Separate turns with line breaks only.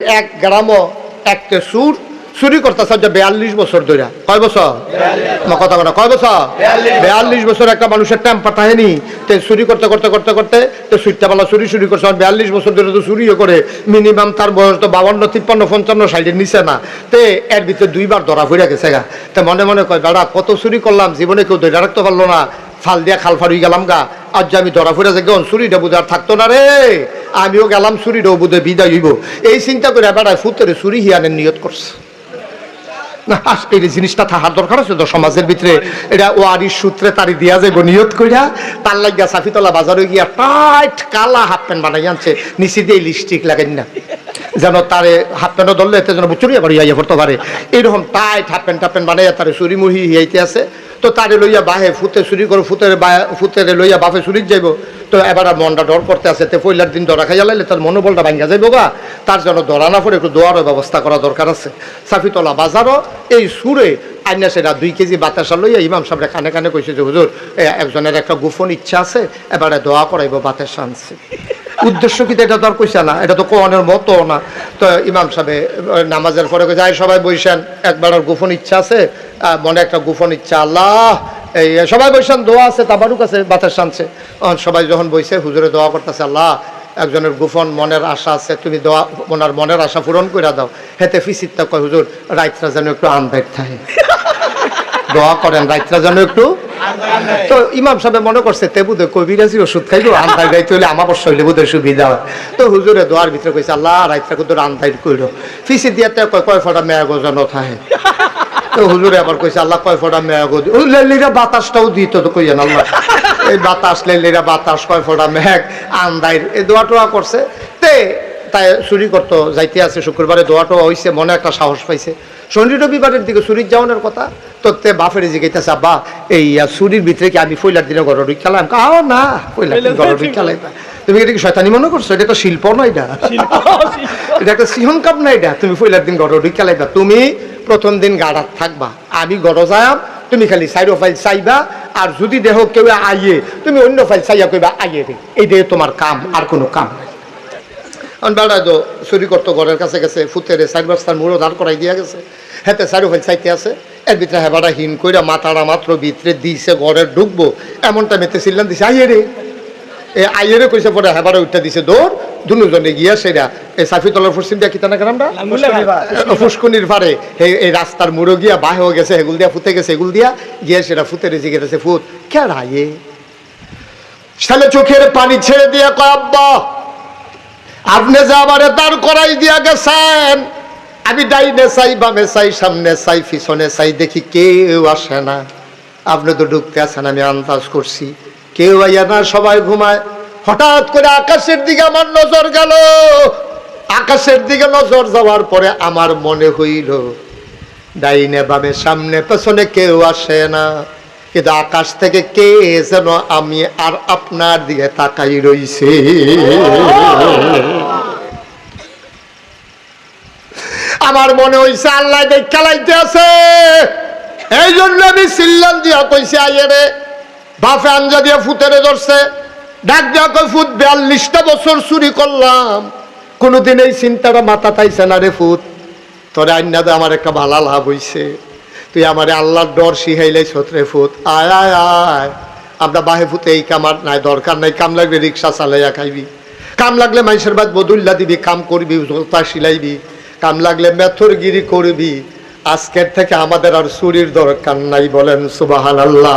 এক গ্রামও একটা চুরি করতেছে 42 বছর ধরে। কয় বছর? কথা বলা কয় বছর? 42 বছর একটা মানুষের টেম্পার থাকেনি। চুরি করতে করতে করতে করতে তো সুইটাবেলা চুরি করছে। 42 বছর ধরে তো চুরিও করে। মিনিমাম তার বয়স তো 52, 53, 55 সাইডের নিচে না। তে এর ভিতরে 2 বার ধরা পড়ে গেছে গা। তা মনে মনে কয় বেড়া কত চুরি করলাম, জীবনে কেউ ধরে রাখতে পারলো না, ফাল দিয়া খাল ফারুই গেলাম গা। আজ যে আমি ধরা পড়ে যাই চুরিটা বুধ আর থাকতো না রে, আমিও গেলাম চুরিটাও বুধে বিদায় হইব। এই চিন্তা করে বেড়ায় ফুতের চুরি হিয়ানের নিয়ত করছে। এই জিনিসটা থাকার দরকার আছে তো সমাজের ভিতরে। এটা ওয়ারিশ সূত্রে তারি দিয়া যাইব নিয়ত কইরা। তার লাগিয়া সাফিতলা বাজারে গিয়া টাইট কালা হাফ প্যান্ট বানাই আনছে, নিচে দিয়ে লিপস্টিক লাগাই না যেন তারে হাফ প্যান্টও ধরলে এতে যেন চুরি আবার ইয়া পড়তে পারে। এইরকম টাইট হাফ প্যান্ট বানাইয়া তারে চুরি মুহি হিয়াইতে আছে। তো তারে লইয়া বাহে ফুতে চুরি করে ফুতেরে লইয়া বাপে চুরির যাইব। তো এবার মনটা ডর করতে আছে। তে পয়লার দিন ধরা খাইয়া লাইলে তার মনোবলটা ভাঙ্গা যাইব গা। তার জন্য ধরা না পড়ে একটু দোয়ারও ব্যবস্থা করা দরকার আছে। সাফিতলা বাজারও এই সুরে আইনা সেটা 2 কেজি বাতাসা লইয়া ইমাম সাহেব কানে কানে কইছে যে হুজুর একজনের একটা গোপন ইচ্ছা আছে, এবারে দোয়া করাইব বাতাসা আনছে। উদ্দেশ্য কি এটা তো আর কইছে না, এটা তো কোরআনের মতো না। তো ইমাম সাহেব নামাজের পরে যায় সবাই বইসেন, একবার গোপন ইচ্ছা আছে, মনে একটা গোপন ইচ্ছা, আল্লাহ এই সবাই বইসেন, দোয়া আছে, তাবারুক আছে, বাতাস আনছে। সবাই যখন বইছে হুজুরে দোয়া করতেছে, আল্লাহ একজনের গোপন মনের আশা আছে, তুমি দোয়া ওনার মনের আশা পূরণ করে দাও। হেতে ফিসিরটা কয় হুজুর রাইতরা যেন একটু আন্দাজ থাকে, দোয়া করেন রাইতরা যেন একটু। তো ইমাম সাহেব মনে করছে তে বুধে কবিরাজি ওষুধ খাইলো, আন্দাজ গাইতে হইলে আমার শৈলে বুধের সুবিধা হয়। তো হুজুরে দোয়ার ভিতরে কইছে আল্লাহ রাইতরা কিন্তু আন্দাজ কইল। ফিসি দিয়ে কয় ফটা মেয়া গোজানো থাকে। তো হুজুরে আবার কইছে আল্লাহ কয় ফটা মেয়া গদি লেলিরা বাতাসটাও দিত তো কইয়েন আল্লাহ এই বাতাস লেলিরা বাতাস কয় ফটা মেঘ আন্দাইর এই দোয়া টোয়া করছে। তে তাই চুরি করতো যাইতে আছে, শুক্রবারে দোয়া টোয়া হইছে, মনে একটা সাহস পাইছে। শনি রবিবারের দিকে চুরির যাওয়ানোর কথা। তো তে বাপের জিগাইতেছে আব্বা এই চুরির ভিতরে কি আমি পয়লার দিনে ঘর ঢুক খেলাম? কাও না পয়লার দিন ঘর ঢুক খেলাইবা। তুমি এটা কি শয়তানি মনে করছো? এটা একটা শিল্প না, এটা একটা সিহন কাপ না। এটা তুমি পয়লার দিন ঘর ঢুক খেলাইবা। তুমি প্রথম দিন গাড়াত থাকবা, আমি গড় যাম, তুমি খালি সাইড ফাইল চাইবা। আর যদি দেহ কেউ আইয়ে তুমি অন্য ফাইল চাইয়া কইবা আইয়ে রে, এই দিয়ে তোমার কাম, আর কোনো কাম নাই। বেড়ায় তো চুরি করতো ঘরের কাছে গেছে, ফুতেরে 4 বস্তার মুড়ো দাঁড় করাই দিয়া গেছে। হেতে সাইড ফাইল চাইতে আছে, এর ভিতরে হেবাটা হিন কইরা মাথাটা মাত্র ভিতরে দিছে, ঘরে ঢুকবো এমনটা মেতে চিল্লান দিছে আইয়ে রে। আইয়েরে কইছে পরে হেবারে উঠতে দিছে দৌড়। দুজনে গিয়া সেটা এই সাফিতলার পশ্চিম দিয়া কিতানা গ্রামটা ফুসকুনির পারে এই রাস্তার মুড়ো গিয়া বাহেও গেছে, এগুল দিয়া ফুতে গেছে, এগুল দিয়া গিয়া সেটা ফুতের জিগে গেছে ফুত কেড়াইয়ে সালে চোখের পানি ছেড়ে দিয়া কয় আব্বা আপনি যে আমারে দাঁড় করাই দিয়া গেছেন, আমি ডাইনে চাই বামে চাই সামনে চাই পিছনে চাই, দেখি কেউ আসে না। আপনি তো ঢুকতে আসেন, আমি আন্দাজ করছি কেউ আইয়া না, সবাই ঘুমায়। হঠাৎ করে আকাশের দিকে আমার নজর গেল। আকাশের দিকে নজর যাওয়ার পরে আমার মনে হইল ডাইনে বামে সামনে পেছনে কেউ আসে না, কিন্তু আকাশ থেকে কে যেন আমি আর আপনার দিকে তাকাই রইছে। আমার মনে হইছে আল্লাহ দেখ খেলাইতে আছে। এই জন্য আমি সিল্লান দিয়া কইছি আইয়ে রে। বাপে আঞ্জা দিয়া ফুতেরে ধরছে, ডাক দিয়া কই ফুত 42টা বছর চুরি করলাম, কোনোদিন এই চিন্তাটা মাথা তাইছে না রে ফুত। তোরে আইনা দে আমার একটা ভালা লাভ হইছে, তুই আমারে আল্লাহর ডর শিখাইলাই ছত্রে ফুত। আয় আয় আয় আমরা বাহে ফুতে এই কামার নাই, দরকার নাই। কাম লাগলে রিক্সা চালাইয়া খাইবি, কাম লাগলে মানুষের বাদ বদুল্লা দিবি, কাম করবি, জোতা সিলাইবি, কাম লাগলে মেথরগিরি করবি। আজকের থেকে আমাদের আর চুরির দরকার নাই, বলেন সুবহানাল্লাহ।